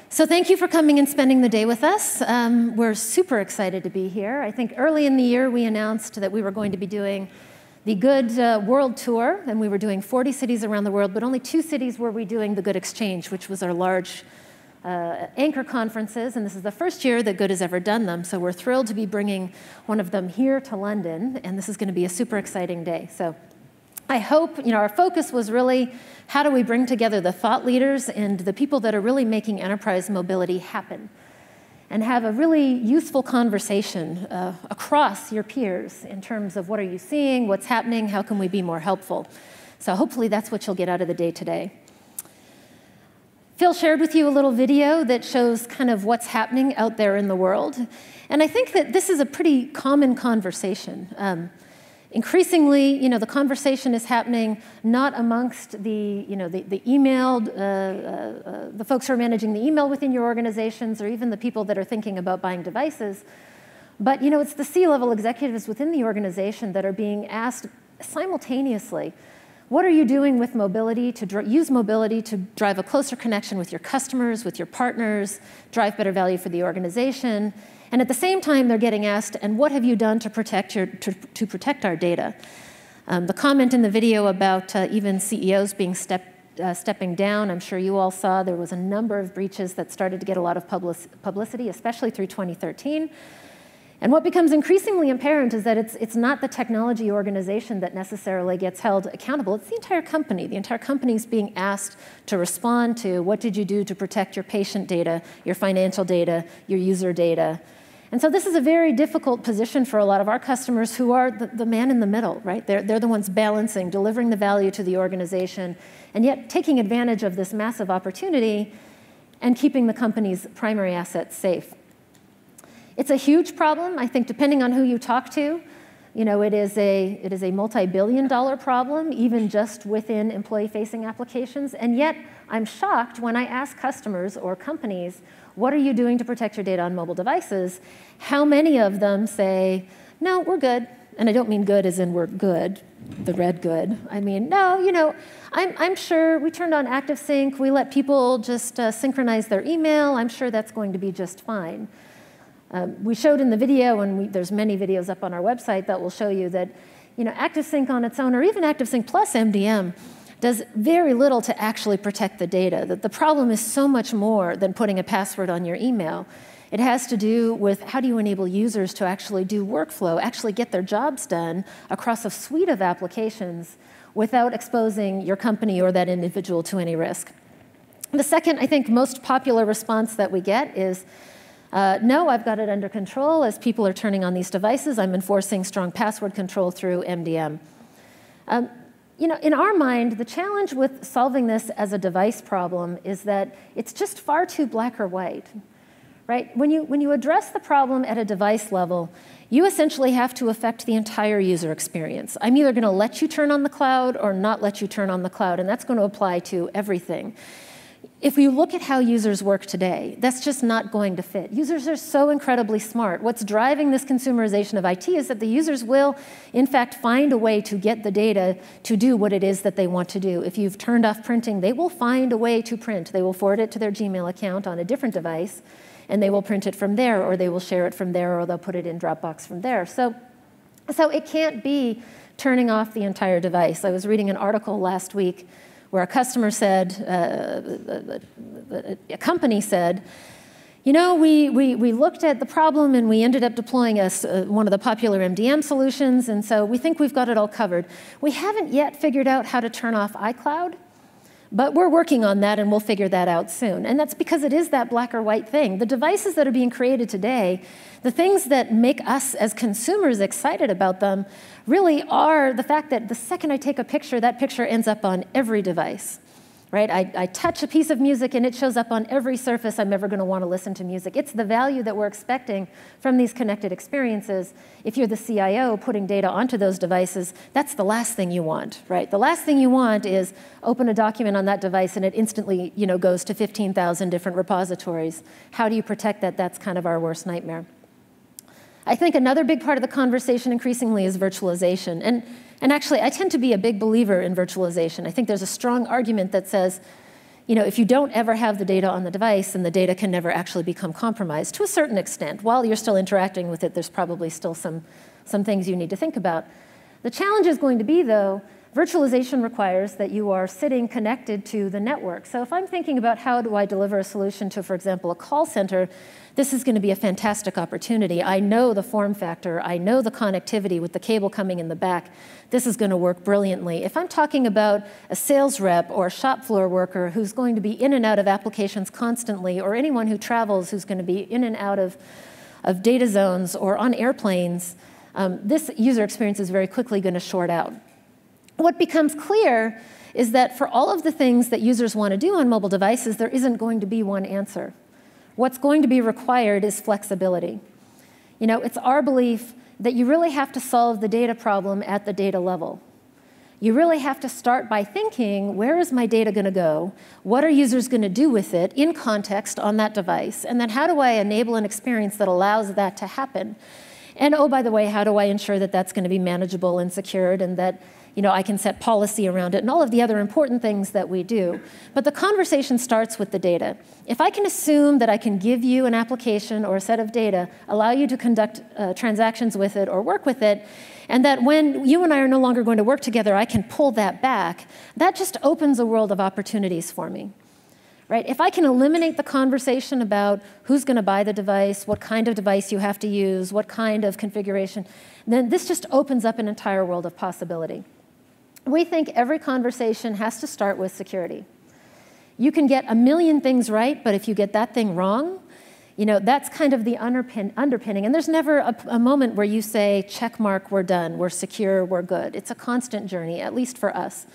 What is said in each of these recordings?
So thank you for coming and spending the day with us. We're super excited to be here. I think early in the year we announced that we were going to be doing the Good World Tour, and we were doing 40 cities around the world, but only 2 cities were we doing the Good Exchange, which was our large anchor conferences, and this is the first year that Good has ever done them, so we're thrilled to be bringing one of them here to London, and this is going to be a super exciting day. So I hope, our focus was really how do we bring together the thought leaders and the people that are really making enterprise mobility happen and have a really useful conversation across your peers in terms of what are you seeing, what's happening, how can we be more helpful. So hopefully that's what you'll get out of the day today. Phil shared with you a little video that shows kind of what's happening out there in the world. And I think that this is a pretty common conversation. Increasingly, the conversation is happening not amongst the folks who are managing the email within your organizations or even the people that are thinking about buying devices, but it's the C-level executives within the organization that are being asked simultaneously, what are you doing with mobility to use mobility to drive a closer connection with your customers, with your partners, drive better value for the organization? And at the same time, they're getting asked, and what have you done to protect our data? The comment in the video about even CEOs being stepping down, I'm sure you all saw there was a number of breaches that started to get a lot of publicity, especially through 2013. And what becomes increasingly apparent is that it's not the technology organization that necessarily gets held accountable. It's the entire company. The entire company is being asked to respond to what did you do to protect your patient data, your financial data, your user data. And so this is a very difficult position for a lot of our customers who are the man in the middle, right? They're the ones balancing, delivering the value to the organization, and yet taking advantage of this massive opportunity and keeping the company's primary assets safe. It's a huge problem. I think depending on who you talk to, it is a multi-billion-dollar problem, even just within employee-facing applications. And yet, I'm shocked when I ask customers or companies, what are you doing to protect your data on mobile devices? How many of them say, no, we're good. And I don't mean good as in we're good, the red good. I mean, no, I'm sure we turned on ActiveSync. We let people just synchronize their email. I'm sure that's going to be just fine. We showed in the video, and there's many videos up on our website that will show you that ActiveSync on its own, or even ActiveSync plus MDM, does very little to actually protect the data. That the problem is so much more than putting a password on your email. It has to do with how do you enable users to actually do workflow, actually get their jobs done across a suite of applications without exposing your company or that individual to any risk. The second, I think, most popular response that we get is, no, I've got it under control. As people are turning on these devices, I'm enforcing strong password control through MDM. In our mind, the challenge with solving this as a device problem is that it's just far too black or white, right? When you address the problem at a device level, you essentially have to affect the entire user experience. I'm either going to let you turn on the cloud or not let you turn on the cloud, and that's going to apply to everything. If you look at how users work today, that's just not going to fit. Users are so incredibly smart. What's driving this consumerization of IT is that the users will, in fact, find a way to get the data to do what it is that they want to do. If you've turned off printing, they will find a way to print. They will forward it to their Gmail account on a different device, and they will print it from there, or they will share it from there, or they'll put it in Dropbox from there. So it can't be turning off the entire device. I was reading an article last week where a customer said, a company said, we looked at the problem and we ended up deploying one of the popular MDM solutions, and so we think we've got it all covered. We haven't yet figured out how to turn off iCloud, but we're working on that and we'll figure that out soon. And that's because it is that black or white thing. The devices that are being created today, the things that make us as consumers excited about them really are the fact that the second I take a picture, that picture ends up on every device. Right? I touch a piece of music and it shows up on every surface I'm ever going to want to listen to music. It's the value that we're expecting from these connected experiences. If you're the CIO putting data onto those devices, that's the last thing you want, right? The last thing you want is open a document on that device and it instantly, goes to 15,000 different repositories. How do you protect that? That's kind of our worst nightmare. I think another big part of the conversation increasingly is virtualization. And actually, I tend to be a big believer in virtualization. I think there's a strong argument that says, if you don't ever have the data on the device, then the data can never actually become compromised to a certain extent. While you're still interacting with it, there's probably still some things you need to think about. The challenge is going to be, though, virtualization requires that you are sitting connected to the network. So if I'm thinking about how do I deliver a solution to, for example, a call center, this is going to be a fantastic opportunity. I know the form factor. I know the connectivity with the cable coming in the back. This is going to work brilliantly. If I'm talking about a sales rep or a shop floor worker who's going to be in and out of applications constantly, or anyone who travels who's going to be in and out of data zones or on airplanes, this user experience is very quickly going to short out. What becomes clear is that for all of the things that users want to do on mobile devices, there isn't going to be one answer. What's going to be required is flexibility. It's our belief that you really have to solve the data problem at the data level. You really have to start by thinking, where is my data going to go? What are users going to do with it in context on that device? And then how do I enable an experience that allows that to happen? And oh, by the way, how do I ensure that that's going to be manageable and secured, and that I can set policy around it, and all of the other important things that we do. But the conversation starts with the data. If I can assume that I can give you an application or a set of data, allow you to conduct transactions with it or work with it, and that when you and I are no longer going to work together, I can pull that back, that just opens a world of opportunities for me. Right? If I can eliminate the conversation about who's going to buy the device, what kind of device you have to use, what kind of configuration, then this just opens up an entire world of possibility. We think every conversation has to start with security. You can get a million things right, but if you get that thing wrong, that's kind of the underpinning. And there's never a moment where you say, check mark, we're done, we're secure, we're good. It's a constant journey, at least for us.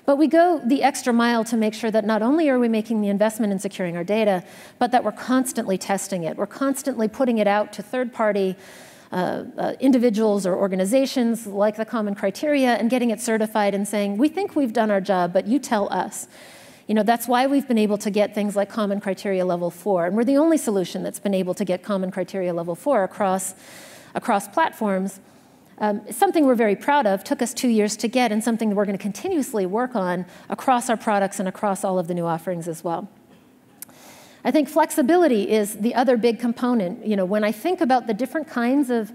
But we go the extra mile to make sure that not only are we making the investment in securing our data, but that we're constantly testing it. We're constantly putting it out to third-party individuals or organizations like the Common Criteria and getting it certified and saying, we think we've done our job, but you tell us. That's why we've been able to get things like Common Criteria Level 4. And we're the only solution that's been able to get Common Criteria Level 4 across platforms. It's something we're very proud of, took us 2 years to get, and something that we're going to continuously work on across our products and across all of the new offerings as well. I think flexibility is the other big component. When I think about the different kinds of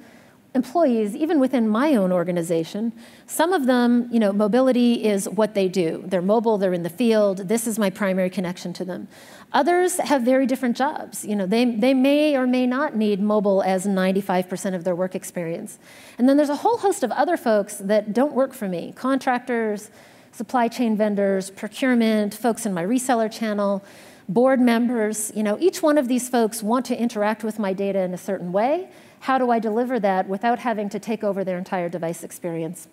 employees, even within my own organization, some of them, mobility is what they do. They're mobile, they're in the field, this is my primary connection to them. Others have very different jobs. They may or may not need mobile as 95% of their work experience. And then there's a whole host of other folks that don't work for me, contractors, supply chain vendors, procurement, folks in my reseller channel, board members. Each one of these folks want to interact with my data in a certain way. How do I deliver that without having to take over their entire device experience?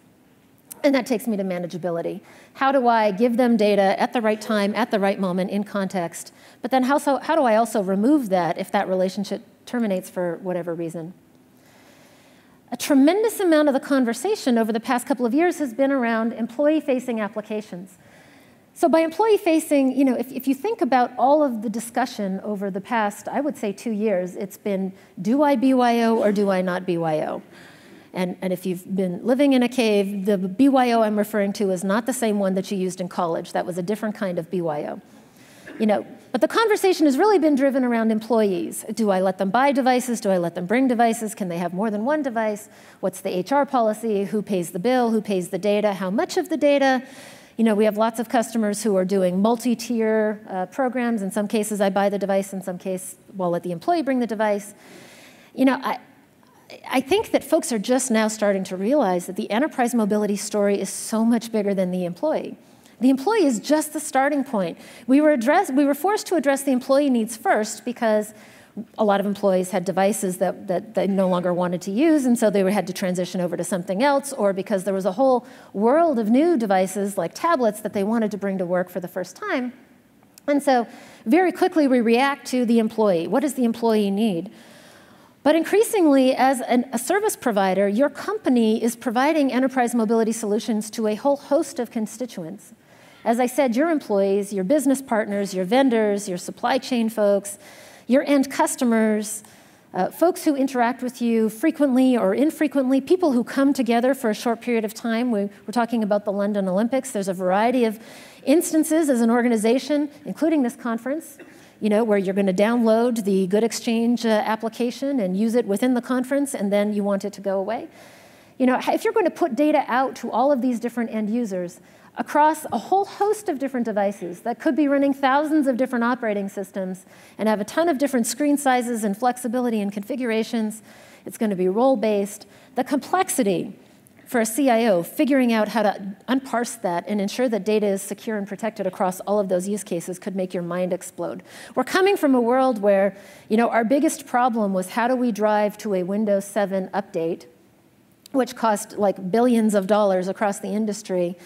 And that takes me to manageability. How do I give them data at the right time, at the right moment, in context? But then how do I also remove that if that relationship terminates for whatever reason? A tremendous amount of the conversation over the past couple of years has been around employee-facing applications. So by employee-facing, if you think about all of the discussion over the past, I would say 2 years, it's been, do I BYO or do I not BYO? And if you've been living in a cave, the BYO I'm referring to is not the same one that you used in college. That was a different kind of BYO. But the conversation has really been driven around employees. Do I let them buy devices? Do I let them bring devices? Can they have more than one device? What's the HR policy? Who pays the bill? Who pays the data? How much of the data? We have lots of customers who are doing multi-tier programs. In some cases, I buy the device. In some cases, we'll let the employee bring the device. I think that folks are just now starting to realize that the enterprise mobility story is so much bigger than the employee. The employee is just the starting point. We were forced to address the employee needs first because a lot of employees had devices that they no longer wanted to use, and so they had to transition over to something else, or because there was a whole world of new devices like tablets that they wanted to bring to work for the first time. And so very quickly we react to the employee. What does the employee need? But increasingly, as a service provider, your company is providing enterprise mobility solutions to a whole host of constituents. As I said, your employees, your business partners, your vendors, your supply chain folks, your end customers, folks who interact with you frequently or infrequently, people who come together for a short period of time. We're talking about the London Olympics. There's a variety of instances as an organization, including this conference, where you're going to download the Good Exchange application and use it within the conference, and then you want it to go away. If you're going to put data out to all of these different end users across a whole host of different devices that could be running thousands of different operating systems and have a ton of different screen sizes and flexibility and configurations, it's going to be role-based. The complexity for a CIO figuring out how to unparse that and ensure that data is secure and protected across all of those use cases could make your mind explode. We're coming from a world where, our biggest problem was how do we drive to a Windows 7 update, which cost like billions of dollars across the industry.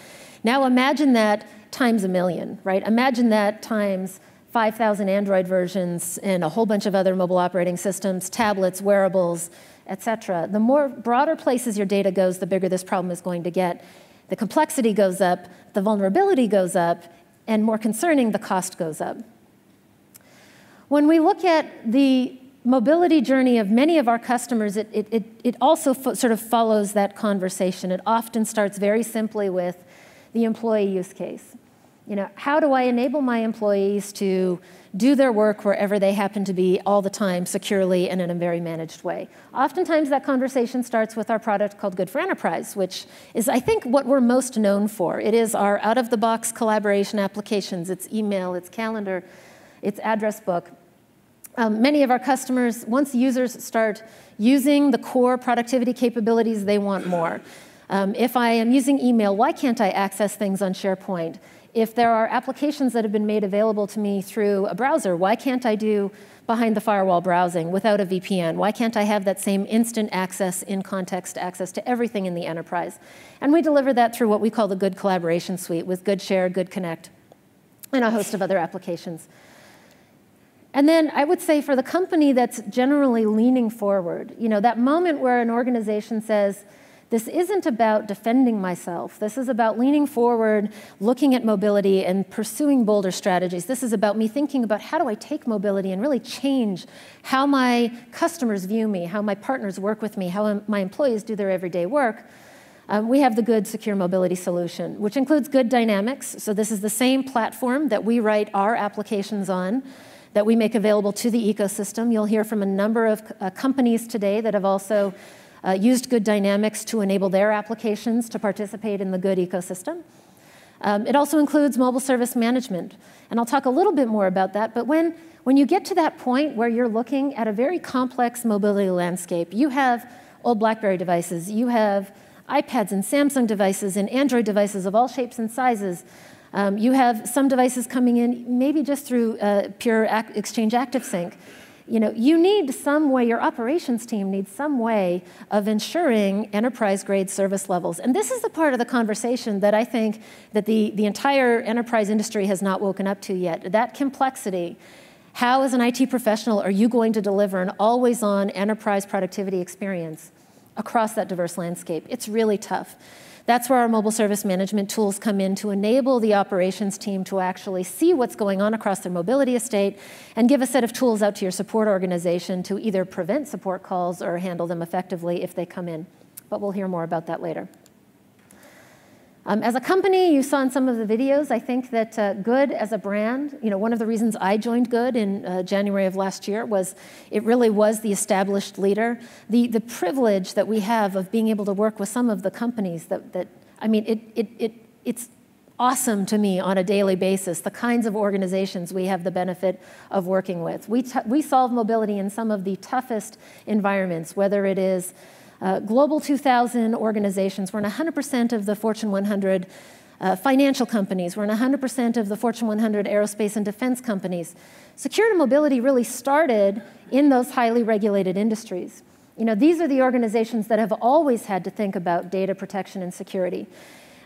Now imagine that times 1,000,000, right? Imagine that times 5,000 Android versions and a whole bunch of other mobile operating systems, tablets, wearables, et cetera. The more broader places your data goes, the bigger this problem is going to get. The complexity goes up, the vulnerability goes up, and more concerning, the cost goes up. When we look at the mobility journey of many of our customers, it also sort of follows that conversation. It often starts very simply with the employee use case. How do I enable my employees to do their work wherever they happen to be all the time, securely and in a very managed way? Oftentimes that conversation starts with our product called Good for Enterprise, which is, I think, what we're most known for. It is our out-of-the-box collaboration applications. It's email, it's calendar, it's address book. Many of our customers, once users start using the core productivity capabilities, they want more. If I am using email, why can't I access things on SharePoint? If there are applications that have been made available to me through a browser, why can't I do behind the firewall browsing without a VPN? Why can't I have that same instant access, in-context access to everything in the enterprise? And we deliver that through what we call the Good Collaboration Suite with Good Share, Good Connect, and a host of other applications. And then I would say for the company that's generally leaning forward, that moment where an organization says, this isn't about defending myself. This is about leaning forward, looking at mobility, and pursuing bolder strategies. This is about me thinking about how do I take mobility and really change how my customers view me, how my partners work with me, how my employees do their everyday work. We have the Good Secure Mobility solution, which includes Good Dynamics. So this is the same platform that we write our applications on, that we make available to the ecosystem. You'll hear from a number of companies today that have also used Good Dynamics to enable their applications to participate in the Good ecosystem. It also includes mobile service management, and I'll talk a little bit more about that, but when you get to that point where you're looking at a very complex mobility landscape, you have old BlackBerry devices, you have iPads and Samsung devices and Android devices of all shapes and sizes. You have some devices coming in maybe just through pure Exchange ActiveSync. You need some way, your operations team needs some way of ensuring enterprise-grade service levels. And this is the part of the conversation that I think that the entire enterprise industry has not woken up to yet. That complexity. How, as an IT professional, are you going to deliver an always-on enterprise productivity experience across that diverse landscape? It's really tough. That's where our mobile service management tools come in to enable the operations team to actually see what's going on across their mobility estate and give a set of tools out to your support organization to either prevent support calls or handle them effectively if they come in. But we'll hear more about that later. As a company, you saw in some of the videos, I think that Good as a brand, one of the reasons I joined Good in January of last year was it really was the established leader. The privilege that we have of being able to work with some of the companies it's awesome to me on a daily basis, the kinds of organizations we have the benefit of working with. We solve mobility in some of the toughest environments, whether it is Global 2000 organizations. We're in 100% of the Fortune 100 financial companies. We're in 100% of the Fortune 100 aerospace and defense companies. Security and mobility really started in those highly regulated industries. These are the organizations that have always had to think about data protection and security.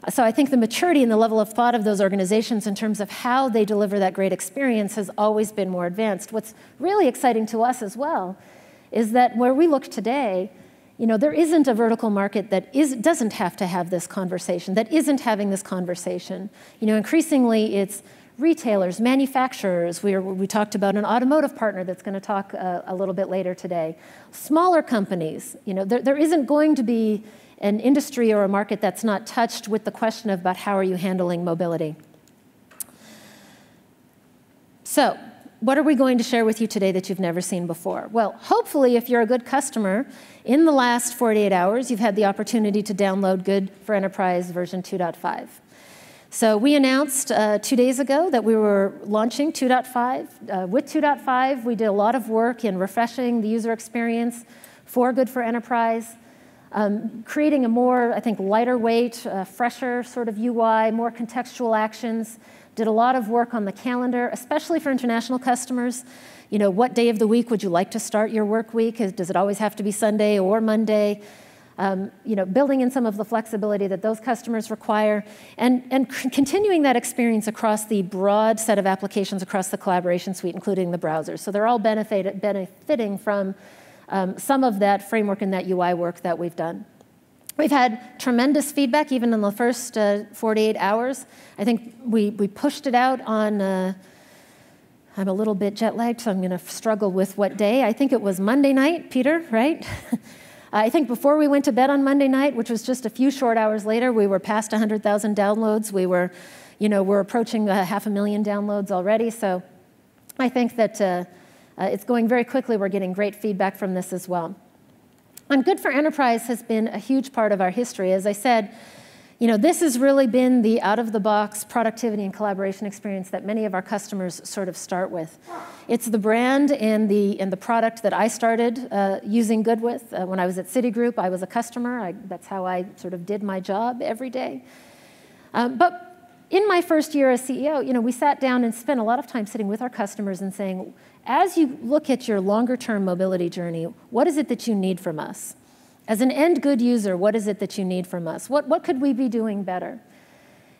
So I think the maturity and the level of thought of those organizations in terms of how they deliver that great experience has always been more advanced. What's really exciting to us as well is that where we look today, there isn't a vertical market that doesn't have to have this conversation, that isn't having this conversation. Increasingly it's retailers, manufacturers. We talked about an automotive partner that's going to talk a little bit later today. Smaller companies. There isn't going to be an industry or a market that's not touched with the question about how are you handling mobility. So, what are we going to share with you today that you've never seen before? Well, hopefully, if you're a good customer, in the last 48 hours, you've had the opportunity to download Good for Enterprise version 2.5. So we announced 2 days ago that we were launching 2.5. With 2.5, we did a lot of work in refreshing the user experience for Good for Enterprise, creating a more, I think, lighter weight, fresher sort of UI, more contextual actions. Did a lot of work on the calendar, especially for international customers. What day of the week would you like to start your work week? Does it always have to be Sunday or Monday? Building in some of the flexibility that those customers require, and continuing that experience across the broad set of applications across the collaboration suite, including the browsers. So they're all benefiting from some of that framework and that UI work that we've done. We've had tremendous feedback, even in the first 48 hours. I think we pushed it out on, I'm a little bit jet-lagged, so I'm going to struggle with what day. I think it was Monday night, Peter, right? I think before we went to bed on Monday night, which was just a few short hours later, we were past 100,000 downloads. We're approaching 500,000 downloads already. So I think that it's going very quickly. We're getting great feedback from this as well. And Good for Enterprise has been a huge part of our history. As I said, this has really been the out-of-the-box productivity and collaboration experience that many of our customers sort of start with. It's the brand and the product that I started using Good with. When I was at Citigroup, I was a customer. That's how I sort of did my job every day. But in my first year as CEO, we sat down and spent a lot of time sitting with our customers and saying, as you look at your longer-term mobility journey, what is it that you need from us? As an end good user, what is it that you need from us? What could we be doing better?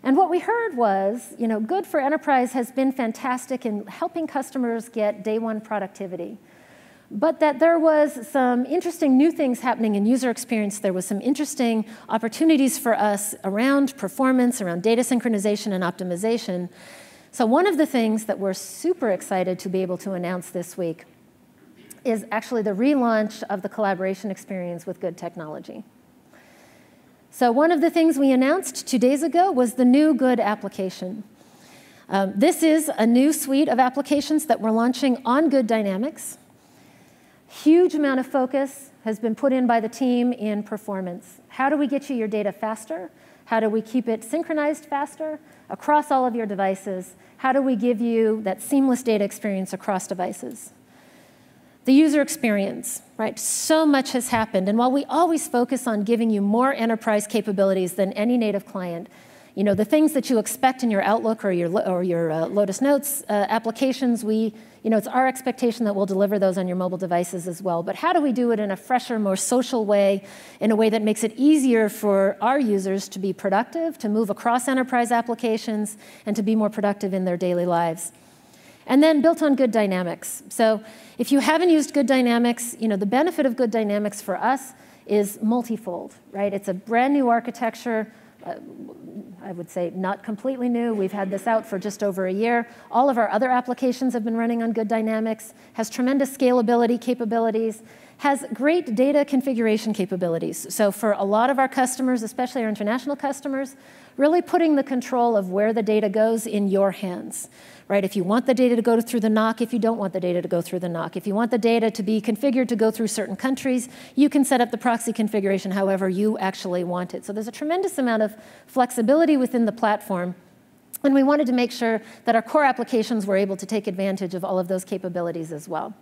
And what we heard was, Good for Enterprise has been fantastic in helping customers get day one productivity, but that there was some interesting new things happening in user experience. There was some interesting opportunities for us around performance, around data synchronization and optimization. So one of the things that we're super excited to be able to announce this week is actually the relaunch of the collaboration experience with Good technology. So one of the things we announced 2 days ago was the new Good application. This is a new suite of applications that we're launching on Good Dynamics. Huge amount of focus has been put in by the team in performance. How do we get you your data faster? How do we keep it synchronized faster across all of your devices? How do we give you that seamless data experience across devices? The user experience, right? So much has happened. And while we always focus on giving you more enterprise capabilities than any native client, the things that you expect in your Outlook or your Lotus Notes applications, it's our expectation that we'll deliver those on your mobile devices as well. But how do we do it in a fresher, more social way, in a way that makes it easier for our users to be productive, to move across enterprise applications, and to be more productive in their daily lives? And then built on Good Dynamics. So if you haven't used Good Dynamics, the benefit of Good Dynamics for us is multifold, right? It's a brand new architecture. I would say not completely new. We've had this out for just over a year. All of our other applications have been running on Good Dynamics, has tremendous scalability capabilities, has great data configuration capabilities. So for a lot of our customers, especially our international customers, really putting the control of where the data goes in your hands, right? If you want the data to go through the NOC, if you don't want the data to go through the NOC, if you want the data to be configured to go through certain countries, you can set up the proxy configuration however you actually want it. So there's a tremendous amount of flexibility within the platform, and we wanted to make sure that our core applications were able to take advantage of all of those capabilities as well.